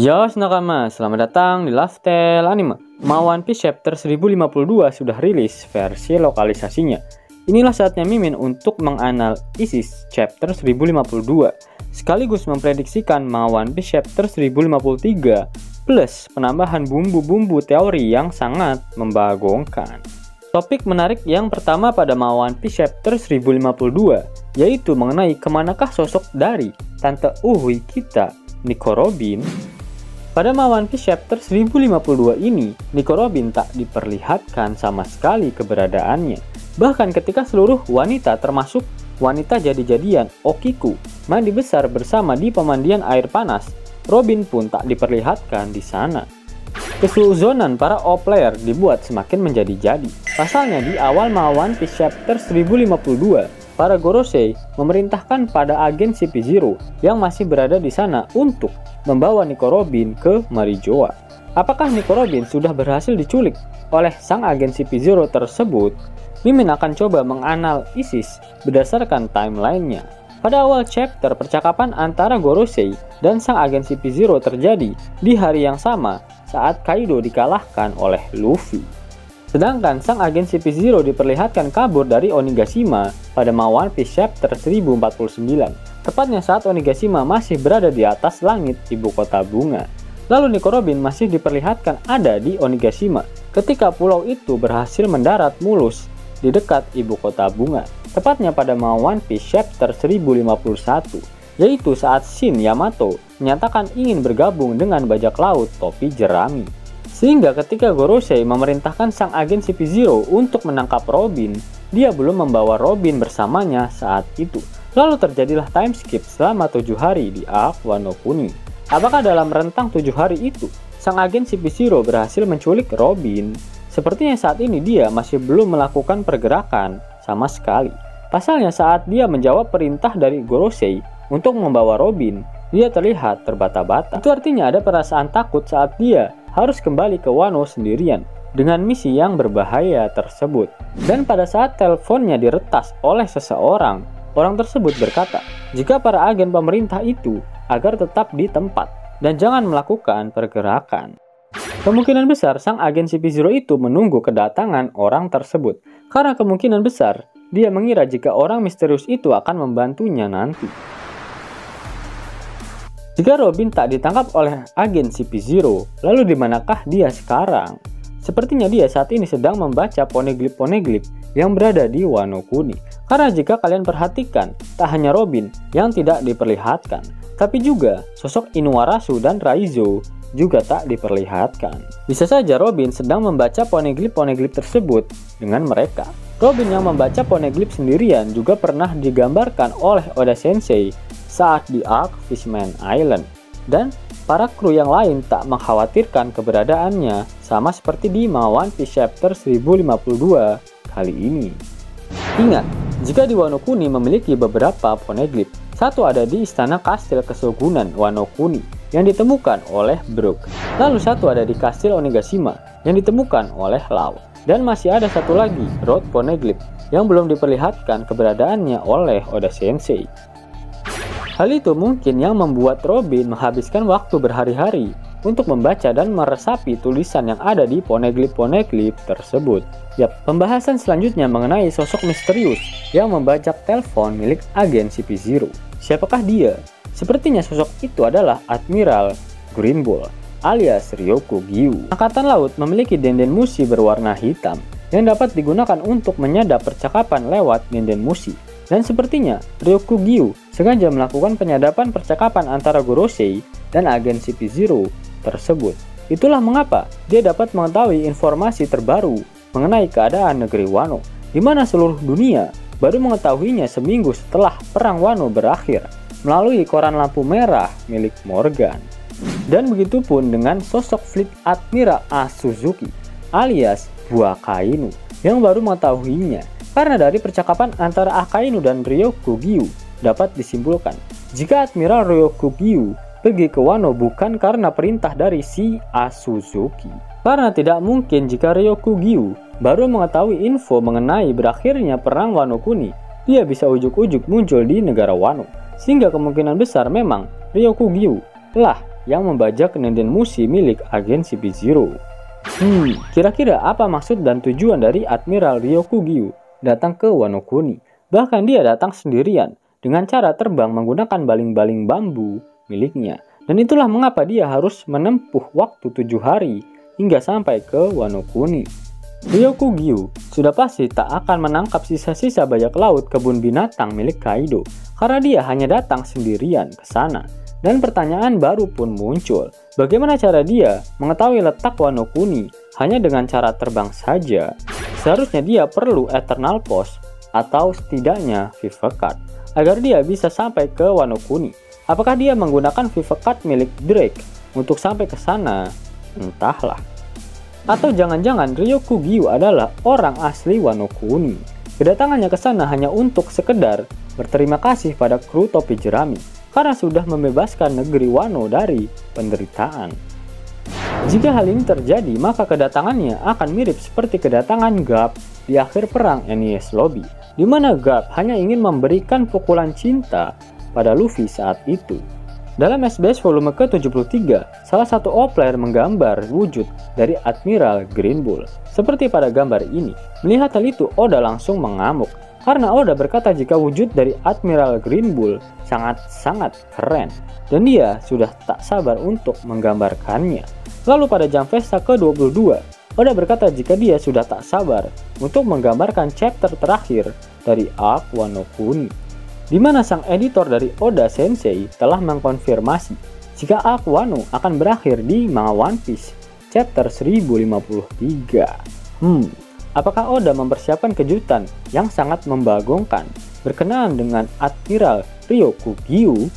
Yo nakama, selamat datang di Lifestyle Anime. One Piece Chapter 1052 sudah rilis versi lokalisasinya. Inilah saatnya Mimin untuk menganalisis Chapter 1052 sekaligus memprediksikan One Piece Chapter 1053 plus penambahan bumbu-bumbu teori yang sangat membagongkan. Topik menarik yang pertama pada One Piece Chapter 1052 yaitu mengenai kemanakah sosok dari Tante Uhui kita, Nico Robin. Pada One Piece Chapter 1052 ini, Nico Robin tak diperlihatkan sama sekali keberadaannya. Bahkan ketika seluruh wanita termasuk wanita jadi-jadian Okiku mandi besar bersama di pemandian air panas, Robin pun tak diperlihatkan di sana. Kesuzonan para O-player dibuat semakin menjadi-jadi. Pasalnya di awal One Piece Chapter 1052, para Gorosei memerintahkan pada agen CP0 yang masih berada di sana untuk membawa Nico Robin ke Marijoa. Apakah Nico Robin sudah berhasil diculik oleh sang agen CP0 tersebut? Mimin akan coba menganalisis berdasarkan timelinenya. Pada awal chapter, percakapan antara Gorosei dan sang agen CP0 terjadi di hari yang sama saat Kaido dikalahkan oleh Luffy. Sedangkan sang agen CP0 diperlihatkan kabur dari Onigashima pada One Piece Chapter 1049. Tepatnya saat Onigashima masih berada di atas langit ibu kota bunga. Lalu Nico Robin masih diperlihatkan ada di Onigashima ketika pulau itu berhasil mendarat mulus di dekat ibu kota bunga. Tepatnya pada One Piece Chapter 1051, yaitu saat Shin Yamato menyatakan ingin bergabung dengan bajak laut topi jerami. Sehingga ketika Gorosei memerintahkan sang agen CP0 untuk menangkap Robin, dia belum membawa Robin bersamanya saat itu. Lalu terjadilah time skip selama 7 hari di Arc Wano Kuni. Apakah dalam rentang 7 hari itu, sang agen CP0 berhasil menculik Robin? Sepertinya saat ini dia masih belum melakukan pergerakan sama sekali. Pasalnya saat dia menjawab perintah dari Gorosei untuk membawa Robin, dia terlihat terbata-bata. Itu artinya ada perasaan takut saat dia harus kembali ke Wano sendirian dengan misi yang berbahaya tersebut. Dan pada saat teleponnya diretas oleh seseorang, orang tersebut berkata, jika para agen pemerintah itu agar tetap di tempat dan jangan melakukan pergerakan. Kemungkinan besar sang agen CP0 itu menunggu kedatangan orang tersebut, karena kemungkinan besar dia mengira jika orang misterius itu akan membantunya nanti. Jika Robin tak ditangkap oleh agen CP0, lalu di manakah dia sekarang? Sepertinya dia saat ini sedang membaca poneglyph-poneglyph yang berada di Wano Kuni. Karena jika kalian perhatikan, tak hanya Robin yang tidak diperlihatkan, tapi juga sosok Inuarasu dan Raizo juga tak diperlihatkan. Bisa saja Robin sedang membaca poneglyph-poneglyph tersebut dengan mereka. Robin yang membaca poneglyph sendirian juga pernah digambarkan oleh Oda Sensei saat di Arc Fishman Island. Dan para kru yang lain tak mengkhawatirkan keberadaannya sama seperti di One Piece Chapter 1052 kali ini. Ingat, jika di Wano Kuni memiliki beberapa poneglyph, satu ada di istana kastil kesugunan Wano Kuni yang ditemukan oleh Brook, lalu satu ada di kastil Onigashima yang ditemukan oleh Law, dan masih ada satu lagi Road Poneglyph yang belum diperlihatkan keberadaannya oleh Oda Sensei. Hal itu mungkin yang membuat Robin menghabiskan waktu berhari-hari untuk membaca dan meresapi tulisan yang ada di poneglyph-poneglyph tersebut. Yap, pembahasan selanjutnya mengenai sosok misterius yang membajak telepon milik agen CP0. Siapakah dia? Sepertinya sosok itu adalah Admiral Green Bull alias Ryoko Gyu. Angkatan Laut memiliki denden mushi berwarna hitam yang dapat digunakan untuk menyadap percakapan lewat denden mushi. Dan sepertinya Ryoko Gyu sengaja melakukan penyadapan percakapan antara Gorosei dan agen CP0 tersebut. Itulah mengapa dia dapat mengetahui informasi terbaru mengenai keadaan negeri Wano, di mana seluruh dunia baru mengetahuinya seminggu setelah perang Wano berakhir melalui koran lampu merah milik Morgan. Dan begitupun dengan sosok Fleet Admiral A Suzuki alias Buakainu yang baru mengetahuinya. Karena dari percakapan antara Akainu dan Ryoko Gyu dapat disimpulkan jika Admiral Ryoko Gyu pergi ke Wano bukan karena perintah dari si A Suzuki. Karena tidak mungkin jika Ryoko Gyu baru mengetahui info mengenai berakhirnya perang Wano Kuni, dia bisa ujuk-ujuk muncul di negara Wano. Sehingga kemungkinan besar memang Ryoko Gyu lah yang membajak Nenden Mushi milik agen CP0. Kira-kira apa maksud dan tujuan dari Admiral Ryokugyu datang ke Wano Kuni? Bahkan dia datang sendirian dengan cara terbang menggunakan baling-baling bambu miliknya. Dan itulah mengapa dia harus menempuh waktu 7 hari hingga sampai ke Wano Kuni. Ryokugyu sudah pasti tak akan menangkap sisa-sisa bajak laut kebun binatang milik Kaido karena dia hanya datang sendirian ke sana. Dan pertanyaan baru pun muncul, bagaimana cara dia mengetahui letak Wano Kuni hanya dengan cara terbang saja? Seharusnya dia perlu Eternal Post atau setidaknya Viva Card agar dia bisa sampai ke Wano Kuni. Apakah dia menggunakan Viva Card milik Drake untuk sampai ke sana? Entahlah. Atau jangan-jangan Ryokugyu adalah orang asli Wano Kuni. Kedatangannya ke sana hanya untuk sekedar berterima kasih pada kru topi jerami karena sudah membebaskan negeri Wano dari penderitaan. Jika hal ini terjadi, maka kedatangannya akan mirip seperti kedatangan Garp di akhir perang Enies Lobby, di mana Garp hanya ingin memberikan pukulan cinta pada Luffy saat itu. Dalam SBS volume ke-73, salah satu O-Player menggambar wujud dari Admiral Green Bull. Seperti pada gambar ini, melihat hal itu Oda langsung mengamuk. Karena Oda berkata jika wujud dari Admiral Green Bull sangat-sangat keren. Dan dia sudah tak sabar untuk menggambarkannya. Lalu pada Jump Festa ke-22, Oda berkata jika dia sudah tak sabar untuk menggambarkan chapter terakhir dari Arc Wano Kuni, di mana sang editor dari Oda Sensei telah mengkonfirmasi jika Arc Wano akan berakhir di manga One Piece chapter 1053. Apakah Oda mempersiapkan kejutan yang sangat membagongkan berkenaan dengan Admiral Ryokugyu?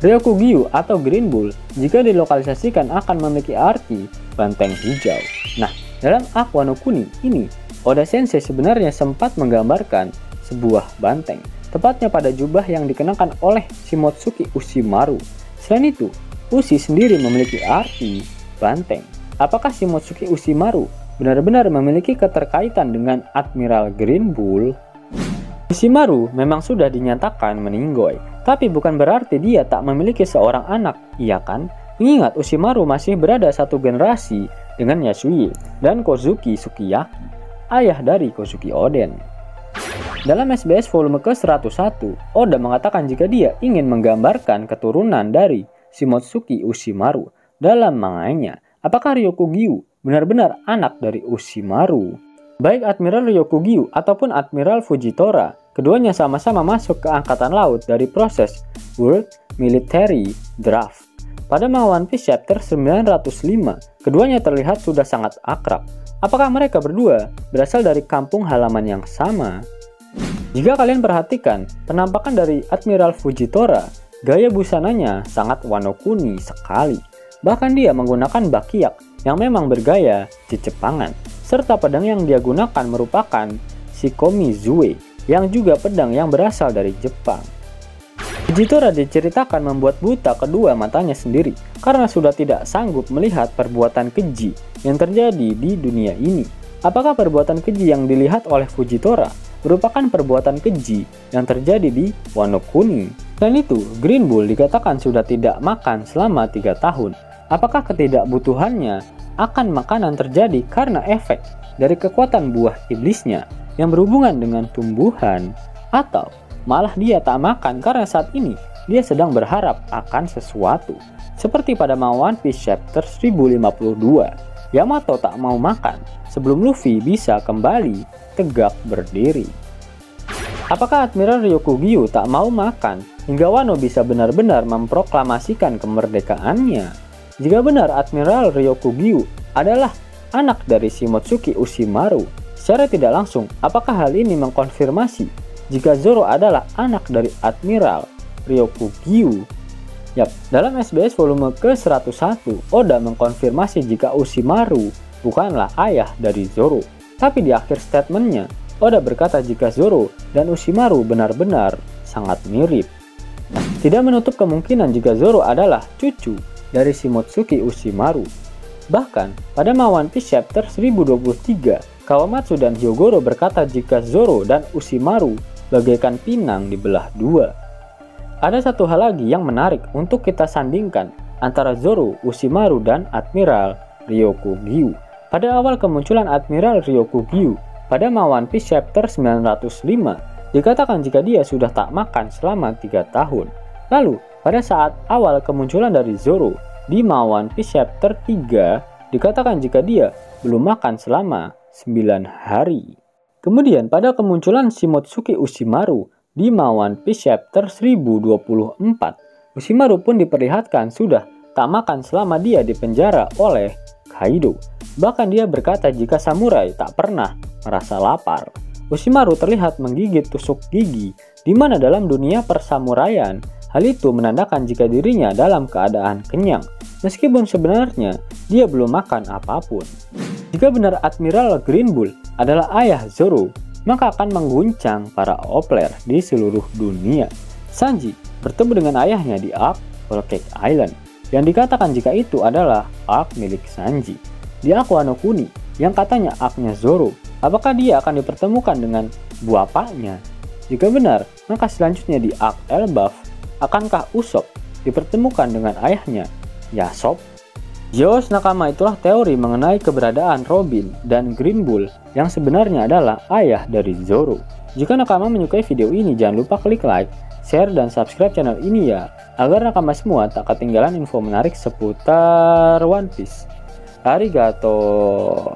Ryokugyu atau Green Bull jika dilokalisasikan akan memiliki arti banteng hijau. Nah, dalam Arc Wano Kuni ini, Oda Sensei sebenarnya sempat menggambarkan sebuah banteng, tepatnya pada jubah yang dikenakan oleh Shimotsuki Ushimaru. Selain itu, Ushi sendiri memiliki arti banteng. Apakah Shimotsuki Ushimaru benar-benar memiliki keterkaitan dengan Admiral Green Bull? Ushimaru memang sudah dinyatakan meninggoy, tapi bukan berarti dia tak memiliki seorang anak, iya kan? Mengingat Ushimaru masih berada satu generasi dengan Yasuie dan Kozuki Sukiyaki, ayah dari Kozuki Oden. Dalam SBS volume ke-101, Oda mengatakan jika dia ingin menggambarkan keturunan dari Shimotsuki Ushimaru dalam manganya. Apakah Ryokugyu benar-benar anak dari Ushimaru? Baik Admiral Ryokugyu ataupun Admiral Fujitora, keduanya sama-sama masuk ke Angkatan Laut dari proses World Military Draft. Pada manga One Piece chapter 905, keduanya terlihat sudah sangat akrab. Apakah mereka berdua berasal dari kampung halaman yang sama? Jika kalian perhatikan penampakan dari Admiral Fujitora, gaya busananya sangat Wano Kuni sekali. Bahkan dia menggunakan bakiak yang memang bergaya Jepangan, serta pedang yang dia gunakan merupakan Shikomi Zue yang juga pedang yang berasal dari Jepang. Fujitora diceritakan membuat buta kedua matanya sendiri karena sudah tidak sanggup melihat perbuatan keji yang terjadi di dunia ini. Apakah perbuatan keji yang dilihat oleh Fujitora merupakan perbuatan keji yang terjadi di Wano Kuni? Dan itu, Green Bull dikatakan sudah tidak makan selama 3 tahun. Apakah ketidakbutuhannya akan makanan terjadi karena efek dari kekuatan buah iblisnya yang berhubungan dengan tumbuhan? Atau malah dia tak makan karena saat ini dia sedang berharap akan sesuatu? Seperti pada manga One Piece chapter 1052, Yamato tak mau makan sebelum Luffy bisa kembali tegak berdiri. Apakah Admiral Ryokugyu tak mau makan hingga Wano bisa benar-benar memproklamasikan kemerdekaannya? Jika benar Admiral Ryokugyu adalah anak dari Shimotsuki Ushimaru, secara tidak langsung, apakah hal ini mengkonfirmasi jika Zoro adalah anak dari Admiral Ryokugyu? Yap, dalam SBS volume ke-101, Oda mengkonfirmasi jika Ushimaru bukanlah ayah dari Zoro. Tapi di akhir statementnya, Oda berkata jika Zoro dan Ushimaru benar-benar sangat mirip. Tidak menutup kemungkinan jika Zoro adalah cucu dari Shimotsuki Ushimaru. Bahkan, pada manga One Piece chapter 1023, Kawamatsu dan Hyogoro berkata jika Zoro dan Ushimaru bagaikan pinang dibelah dua. Ada satu hal lagi yang menarik untuk kita sandingkan antara Zoro, Orochimaru, dan Admiral Ryokugyu. Pada awal kemunculan Admiral Ryokugyu pada One Piece chapter 905, dikatakan jika dia sudah tak makan selama 3 tahun. Lalu, pada saat awal kemunculan dari Zoro di One Piece chapter 3, dikatakan jika dia belum makan selama 9 hari. Kemudian pada kemunculan Shimotsuki Orochimaru di One Piece chapter 1024, Orochimaru pun diperlihatkan sudah tak makan selama dia dipenjara oleh Kaido. Bahkan dia berkata jika samurai tak pernah merasa lapar. Orochimaru terlihat menggigit tusuk gigi, di mana dalam dunia persamuraian hal itu menandakan jika dirinya dalam keadaan kenyang, meskipun sebenarnya dia belum makan apapun. Jika benar Admiral Green Bull adalah ayah Zoro, maka akan mengguncang para Opler di seluruh dunia. Sanji bertemu dengan ayahnya di Ark Whole Cake Island, yang dikatakan jika itu adalah Ark milik Sanji. Di Ark Wano Kuni, yang katanya Arknya Zoro, apakah dia akan dipertemukan dengan bapaknya? Jika benar, maka selanjutnya di Ark Elbaf, akankah Usopp dipertemukan dengan ayahnya, Yasop? Zeus Nakama, itulah teori mengenai keberadaan Robin dan Green Bull yang sebenarnya adalah ayah dari Zoro. Jika Nakama menyukai video ini, jangan lupa klik like, share, dan subscribe channel ini ya, agar Nakama semua tak ketinggalan info menarik seputar One Piece. Arigato.